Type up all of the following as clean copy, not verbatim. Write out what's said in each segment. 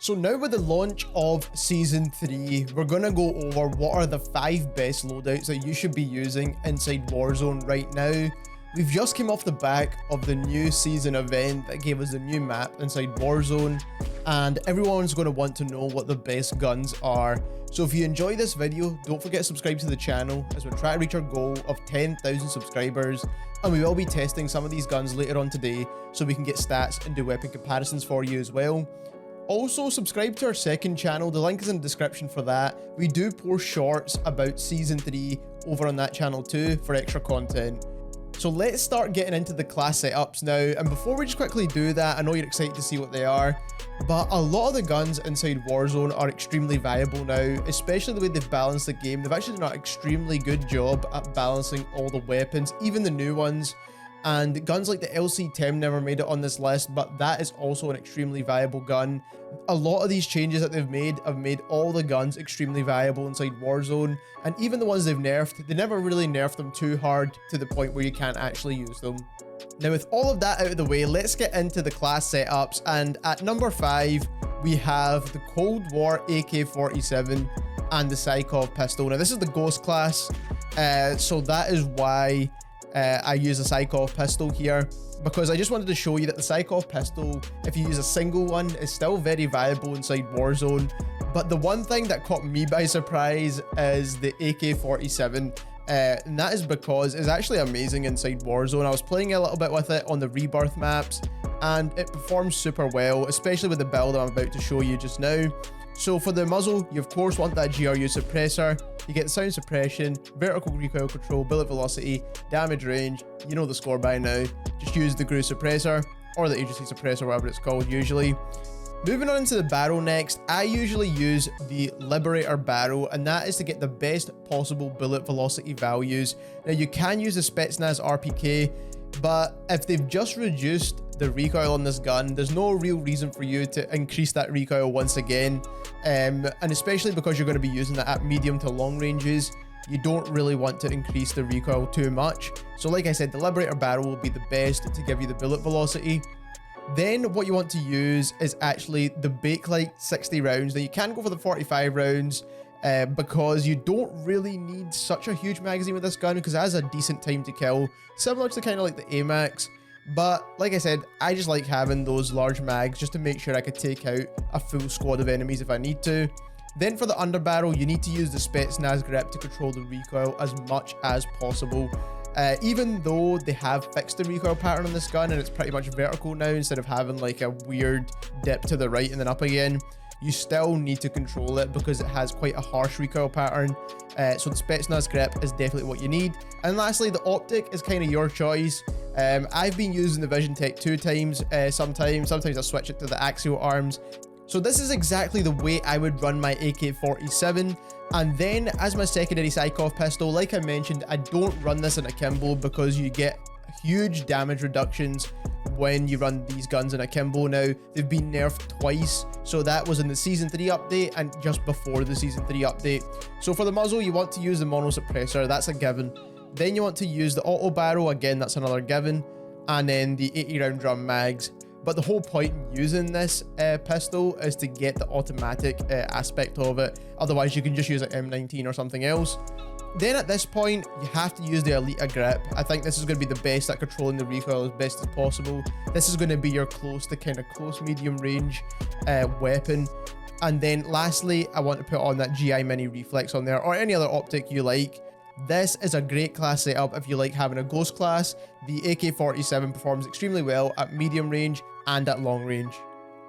So now with the launch of Season 3, we're going to go over what are the 5 best loadouts that you should be using inside Warzone right now. We've just came off the back of the new season event that gave us a new map inside Warzone, and everyone's going to want to know what the best guns are. So if you enjoy this video, don't forget to subscribe to the channel as we're trying to reach our goal of 10,000 subscribers, and we will be testing some of these guns later on today so we can get stats and do weapon comparisons for you as well. Also, subscribe to our second channel, the link is in the description for that. We do post shorts about Season 3 over on that channel too for extra content. So let's start getting into the class setups now, and before we just quickly do that, I know you're excited to see what they are, but a lot of the guns inside Warzone are extremely viable now, especially the way they've balanced the game. They've actually done an extremely good job at balancing all the weapons, even the new ones. And guns like the LC-10 never made it on this list, but that is also an extremely viable gun. A lot of these changes that they've made have made all the guns extremely viable inside Warzone, and even the ones they've nerfed, they never really nerfed them too hard to the point where you can't actually use them. Now with all of that out of the way, let's get into the class setups, and at number 5 we have the Cold War AK-47 and the Sykov pistol. Now this is the Ghost class, so that is why I use a Sykov pistol here, because I just wanted to show you that the Sykov pistol, if you use a single one, is still very viable inside Warzone. But the one thing that caught me by surprise is the AK-47, and that is because it's actually amazing inside Warzone. I was playing a little bit with it on the Rebirth maps, and it performs super well, especially with the build I'm about to show you just now. So for the muzzle, you of course want that GRU suppressor. You get sound suppression, vertical recoil control, bullet velocity, damage range. You know the score by now. Just use the GRU suppressor or the agency suppressor, whatever it's called usually. Moving on to the barrel next, I usually use the Liberator barrel, and that is to get the best possible bullet velocity values. Now you can use the Spetsnaz RPK, but if they've just reduced the recoil on this gun, there's no real reason for you to increase that recoil once again, and especially because you're going to be using that at medium to long ranges, you don't really want to increase the recoil too much. So like I said, the Liberator barrel will be the best to give you the bullet velocity. Then what you want to use is actually the Bakelite 60 rounds. Now you can go for the 45 rounds because you don't really need such a huge magazine with this gun, because it has a decent time to kill, similar to kind of like the AMAX. But like I said, I just like having those large mags just to make sure I could take out a full squad of enemies if I need to. Then for the underbarrel, you need to use the Spetsnaz grip to control the recoil as much as possible. Even though they have fixed the recoil pattern on this gun and it's pretty much vertical now instead of having like a weird dip to the right and then up again, you still need to control it because it has quite a harsh recoil pattern. So the Spetsnaz grip is definitely what you need. And lastly, the optic is kind of your choice. I've been using the Vision Tech 2 times, sometimes I switch it to the axial arms. So this is exactly the way I would run my AK-47. And then as my secondary Sykov pistol, like I mentioned, I don't run this in akimbo because you get huge damage reductions when you run these guns in akimbo. Now they've been nerfed twice, so that was in the Season 3 update and just before the Season 3 update. So for the muzzle, you want to use the mono suppressor, that's a given. Then you want to use the auto barrel, again that's another given, and then the 80 round drum mags. But the whole point in using this pistol is to get the automatic aspect of it. Otherwise you can just use an M19 or something else. Then at this point, you have to use the Elita grip. I think this is going to be the best at controlling the recoil as best as possible. This is going to be your close medium range weapon. And then lastly, I want to put on that GI Mini Reflex on there, or any other optic you like. This is a great class setup if you like having a ghost class. The AK-47 performs extremely well at medium range and at long range.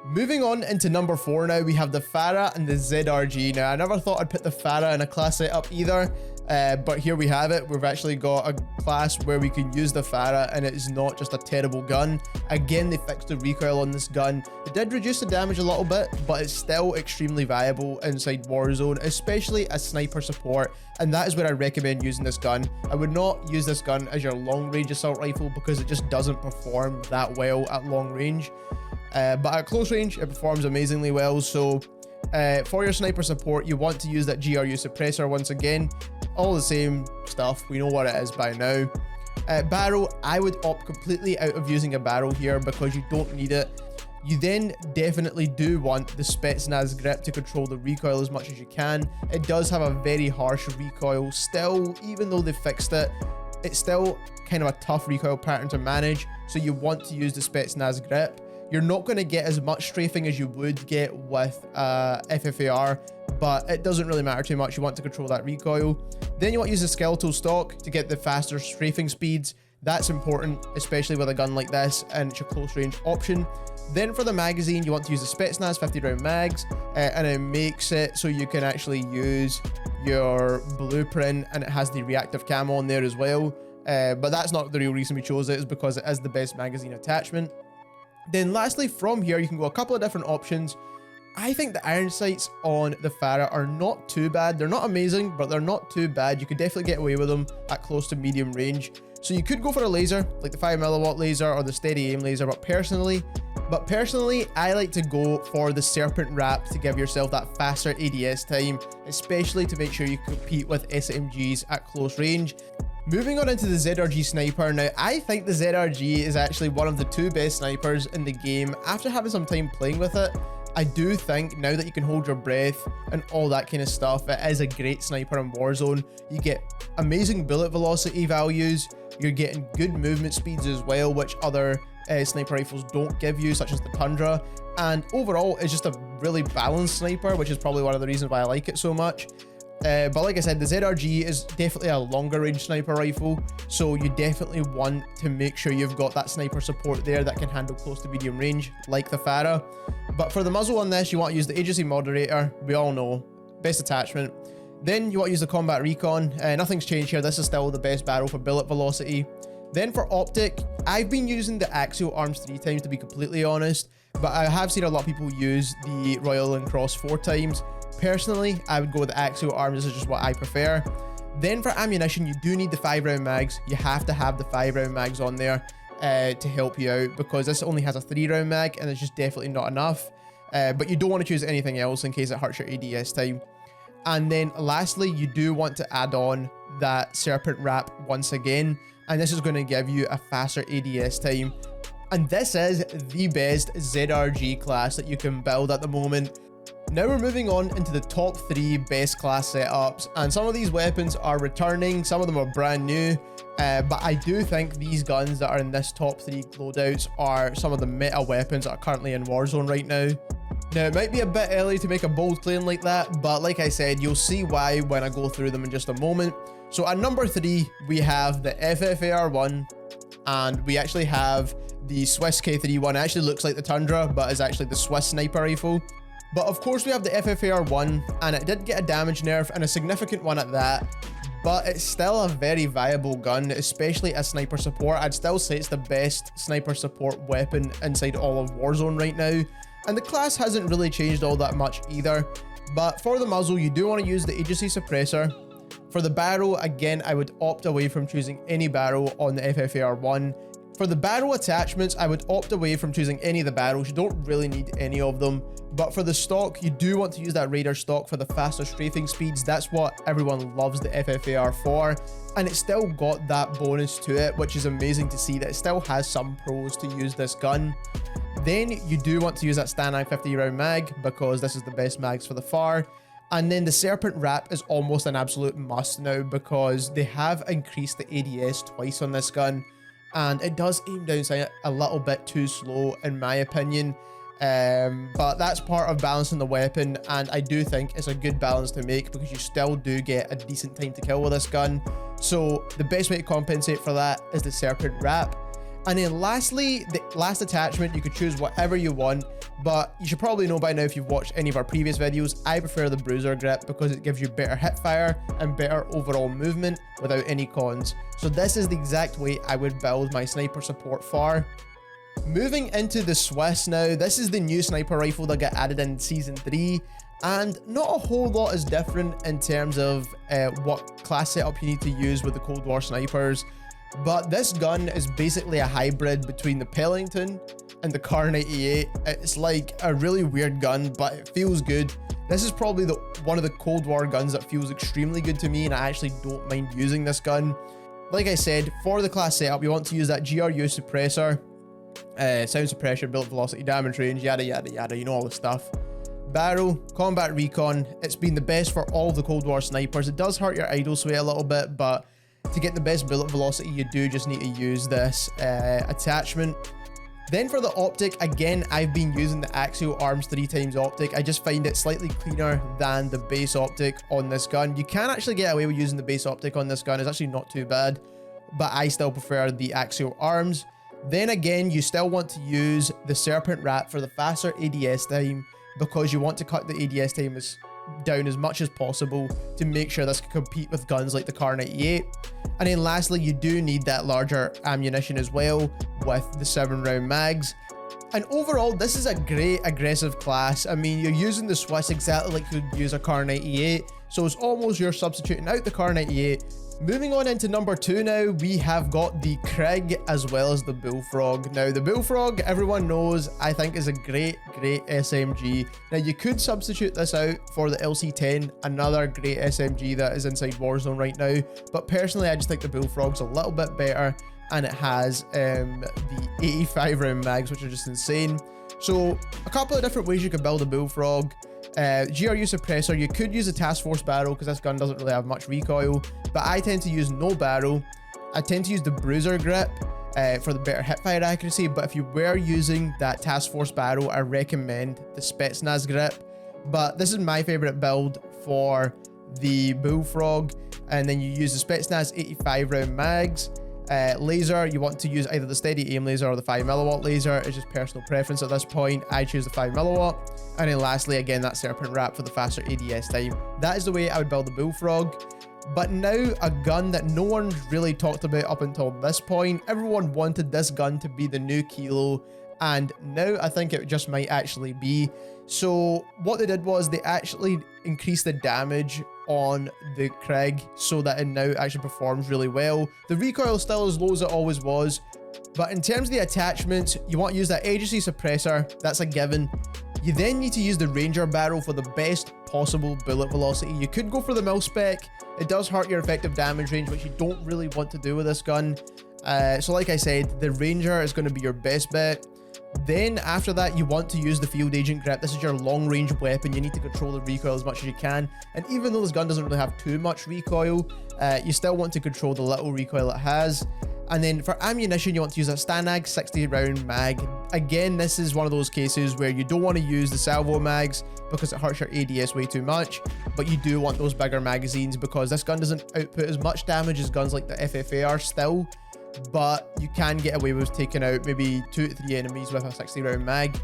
Moving on into number 4 now, we have the FARA and the ZRG. Now I never thought I'd put the FARA in a class setup either, but here we have it. We've actually got a class where we can use the FARA and it is not just a terrible gun. Again, they fixed the recoil on this gun. It did reduce the damage a little bit, but it's still extremely viable inside Warzone, especially as sniper support, and that is where I recommend using this gun. I would not use this gun as your long range assault rifle because it just doesn't perform that well at long range. But at close range, it performs amazingly well. So for your sniper support, you want to use that GRU suppressor once again. All the same stuff, we know what it is by now. Barrel, I would opt completely out of using a barrel here because you don't need it. You then definitely do want the Spetsnaz grip to control the recoil as much as you can. It does have a very harsh recoil still, even though they fixed it. It's still kind of a tough recoil pattern to manage, so you want to use the Spetsnaz grip. You're not going to get as much strafing as you would get with FFAR, but it doesn't really matter too much. You want to control that recoil. Then you want to use the skeletal stock to get the faster strafing speeds. That's important, especially with a gun like this, and it's a close range option. Then for the magazine, you want to use the Spetsnaz 50 round mags, and it makes it so you can actually use your blueprint, and it has the reactive camo on there as well. But that's not the real reason we chose it, is because it is the best magazine attachment. Then lastly, from here, you can go a couple of different options. I think the iron sights on the FARA are not too bad. They're not amazing, but they're not too bad. You could definitely get away with them at close to medium range. So you could go for a laser, like the 5mm laser or the steady aim laser, but personally, I like to go for the serpent wrap to give yourself that faster ADS time, especially to make sure you compete with SMGs at close range. Moving on into the ZRG sniper. Now, I think the ZRG is actually one of the two best snipers in the game. After having some time playing with it, I do think now that you can hold your breath and all that kind of stuff, it is a great sniper in Warzone. You get amazing bullet velocity values, you're getting good movement speeds as well, which other sniper rifles don't give you, such as the Tundra. And overall, it's just a really balanced sniper, which is probably one of the reasons why I like it so much. But like I said, the ZRG is definitely a longer range sniper rifle, so you definitely want to make sure you've got that sniper support there that can handle close to medium range, like the FARA. But for the muzzle on this, you want to use the agency moderator. We all know, best attachment. Then you want to use the combat recon. Nothing's changed here. This is still the best barrel for bullet velocity. Then for optic, I've been using the axial arms 3 times, to be completely honest, but I have seen a lot of people use the Royal and Cross 4 times. Personally, I would go with the axial arms. This is just what I prefer. Then for ammunition, you do need the 5 round mags. You have to have the 5 round mags on there to help you out, because this only has a 3 round mag and it's just definitely not enough. But you don't want to choose anything else in case it hurts your ADS time. And then lastly, you do want to add on that serpent wrap once again, and this is going to give you a faster ADS time. And this is the best ZRG class that you can build at the moment. Now we're moving on into the top 3 best class setups, and some of these weapons are returning, some of them are brand new, but I do think these guns that are in this top 3 loadouts are some of the meta weapons that are currently in Warzone right now. Now, it might be a bit early to make a bold claim like that, but like I said, you'll see why when I go through them in just a moment. So at number 3, we have the FFAR1, and we actually have the Swiss K31. It actually looks like the Tundra, but is actually the Swiss sniper rifle. But of course we have the FFAR1, and it did get a damage nerf, and a significant one at that, but it's still a very viable gun, especially as sniper support. I'd still say it's the best sniper support weapon inside all of Warzone right now, and the class hasn't really changed all that much either. But for the muzzle, you do want to use the agency suppressor. For the barrel, again, I would opt away from choosing any barrel on the FFAR1. For the barrel attachments, I would opt away from choosing any of the barrels. You don't really need any of them. But for the stock, you do want to use that Raider stock for the faster strafing speeds. That's what everyone loves the FFAR for. And it's still got that bonus to it, which is amazing to see that it still has some pros to use this gun. Then you do want to use that Stanag 50 round mag, because this is the best mags for the FAR. And then the Serpent Wrap is almost an absolute must now, because they have increased the ADS twice on this gun, and it does aim down sight a little bit too slow in my opinion. But that's part of balancing the weapon, and I do think it's a good balance to make, because you still do get a decent time to kill with this gun. So the best way to compensate for that is the Serpent Wrap. And then lastly, the last attachment, you could choose whatever you want, but you should probably know by now if you've watched any of our previous videos, I prefer the Bruiser grip because it gives you better hip fire and better overall movement without any cons. So this is the exact way I would build my sniper support FAR. Moving into the Swiss now, this is the new sniper rifle that got added in Season 3, and not a whole lot is different in terms of what class setup you need to use with the Cold War snipers. But this gun is basically a hybrid between the Pellington and the Kar 98. It's like a really weird gun, but it feels good. This is probably one of the Cold War guns that feels extremely good to me, and I actually don't mind using this gun. Like I said, for the class setup, you want to use that GRU suppressor. sound suppression, bullet velocity, damage range, yada yada yada, you know all the stuff. Barrel, combat recon, it's been the best for all the Cold War snipers. It does hurt your idle sway a little bit, but to get the best bullet velocity, you do just need to use this attachment. Then for the optic, again, I've been using the axial arms 3x optic. I just find it slightly cleaner than the base optic on this gun. You can actually get away with using the base optic on this gun. It's actually not too bad, but I still prefer the axial arms. Then again, you still want to use the Serpent Wrap for the faster ADS time, because you want to cut the ADS time down as much as possible to make sure this can compete with guns like the Kar98. And then lastly, you do need that larger ammunition as well with the 7-round mags. And overall, this is a great aggressive class. I mean, you're using the Swiss exactly like you'd use a Kar98, so it's almost you're substituting out the Kar98. Moving on into number 2 now, we have got the Krig as well as the Bullfrog. Now, the Bullfrog, everyone knows, I think is a great SMG. Now, you could substitute this out for the LC10, another great SMG that is inside Warzone right now. But personally, I just think the Bullfrog's a little bit better, and it has the 85 round mags, which are just insane. So, a couple of different ways you could build a Bullfrog. GRU suppressor, you could use a task force barrel because this gun doesn't really have much recoil, but I tend to use no barrel. I tend to use the bruiser grip for the better hipfire accuracy, but if you were using that task force barrel, I recommend the Spetsnaz grip. But this is my favorite build for the Bullfrog, and then you use the Spetsnaz 85 round mags. Laser, you want to use either the steady aim laser or the 5mW laser. It's just personal preference at this point. I choose the 5mW. And then lastly, again, that Serpent Wrap for the faster ADS time. That is the way I would build the Bullfrog. But now, a gun that no one's really talked about up until this point. Everyone wanted this gun to be the new Kilo, and now I think it just might actually be. So what they did was they actually increased the damage on the Krig so that it now actually performs really well. The recoil is still as low as it always was, but in terms of the attachments, you want to use that agency suppressor. That's a given. You then need to use the Ranger barrel for the best possible bullet velocity. You could go for the mil spec. It does hurt your effective damage range, which you don't really want to do with this gun. So like I said, the Ranger is going to be your best bet. Then after that, you want to use the field agent grip. This is your long range weapon. You need to control the recoil as much as you can. And even though this gun doesn't really have too much recoil, you still want to control the little recoil it has. And then for ammunition, you want to use a Stanag 60 round mag. Again, this is one of those cases where you don't want to use the salvo mags because it hurts your ADS way too much, but you do want those bigger magazines because this gun doesn't output as much damage as guns like the FFAR still, but you can get away with taking out maybe 2 to 3 enemies with a 60 round mag.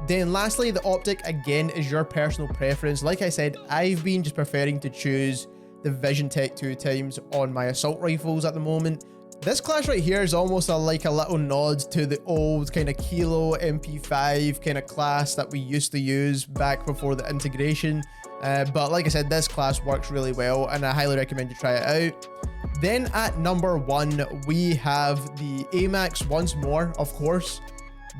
Then lastly, the optic, again, is your personal preference. Like I said, I've been just preferring to choose the Vision Tech 2x on my assault rifles at the moment. This class right here is almost like a little nod to the old kind of Kilo MP5 kind of class that we used to use back before the integration. But like I said, this class works really well and I highly recommend you try it out. Then at number 1, we have the AMAX once more, of course,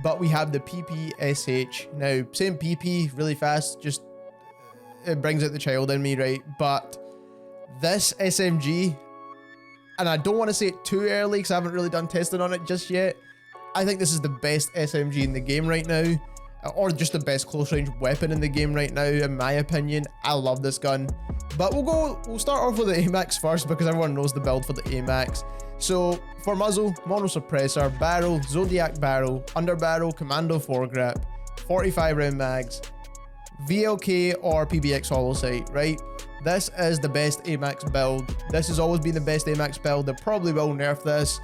but we have the PPSH. Now, saying PP really fast, just it brings out the child in me, right? But this SMG, and I don't want to say it too early because I haven't really done testing on it just yet, I think this is the best SMG in the game right now, or just the best close range weapon in the game right now, in my opinion. I love this gun. But we'll start off with the AMAX first because everyone knows the build for the AMAX. So for muzzle, mono suppressor, barrel, Zodiac barrel, underbarrel, commando foregrip, 45 round mags, VLK or PBX hollow sight, right? This is the best AMAX build. This has always been the best AMAX build. They probably will nerf this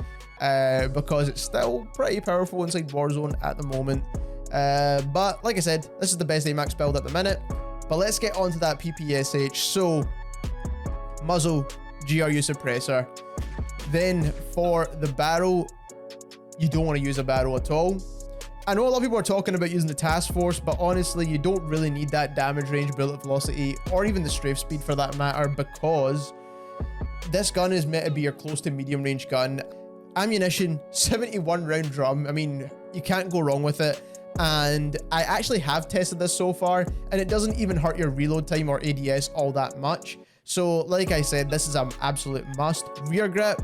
because it's still pretty powerful inside Warzone at the moment. But like I said, this is the best AMAX build at the minute. But let's get on to that PPSH. So, muzzle, GRU suppressor. Then for the barrel, you don't want to use a barrel at all. I know a lot of people are talking about using the task force, but honestly, you don't really need that damage range, bullet velocity, or even the strafe speed for that matter, because this gun is meant to be your close to medium range gun. Ammunition, 71 round drum. I mean, you can't go wrong with it. And I actually have tested this so far, and it doesn't even hurt your reload time or ADS all that much. So like I said, this is an absolute must. Rear grip,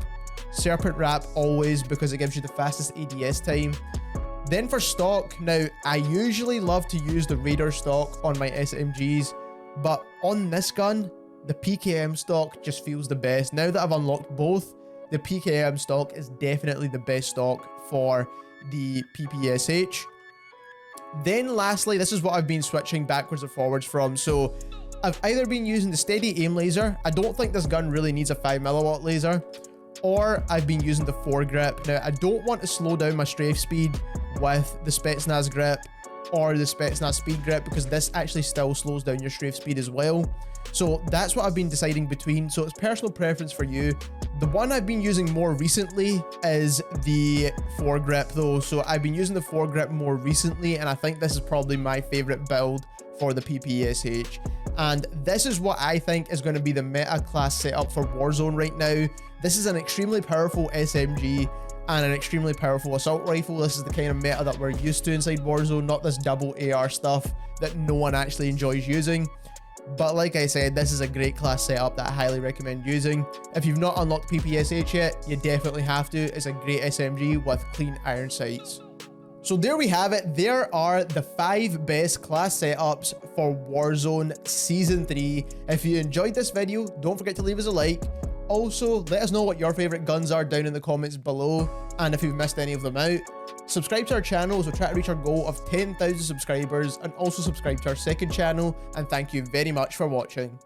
Serpent Wrap always, because it gives you the fastest ADS time. Then for stock, now I usually love to use the Raider stock on my SMGs, but on this gun, the PKM stock just feels the best. Now that I've unlocked both, the PKM stock is definitely the best stock for the PPSH. Then lastly, this is what I've been switching backwards and forwards from. So I've either been using the steady aim laser. I don't think this gun really needs a 5mm laser, or I've been using the foregrip. Now I don't want to slow down my strafe speed with the Spetsnaz grip or the Spetsnaz speed grip, because this actually still slows down your strafe speed as well. So that's what I've been deciding between. So it's personal preference for you. The one I've been using more recently is the foregrip though. So I've been using the foregrip more recently, and I think this is probably my favorite build for the PPSH. And this is what I think is going to be the meta class setup for Warzone right now. This is an extremely powerful SMG and an extremely powerful assault rifle. This is the kind of meta that we're used to inside Warzone, not this double AR stuff that no one actually enjoys using. But like I said, this is a great class setup that I highly recommend using. If you've not unlocked PPSH yet, you definitely have to. It's a great SMG with clean iron sights. So there we have it. There are the 5 best class setups for Warzone Season 3. If you enjoyed this video, don't forget to leave us a like. Also, let us know what your favorite guns are down in the comments below, and if you've missed any of them out. Subscribe to our channel as we try to reach our goal of 10,000 subscribers, and also subscribe to our second channel, and thank you very much for watching.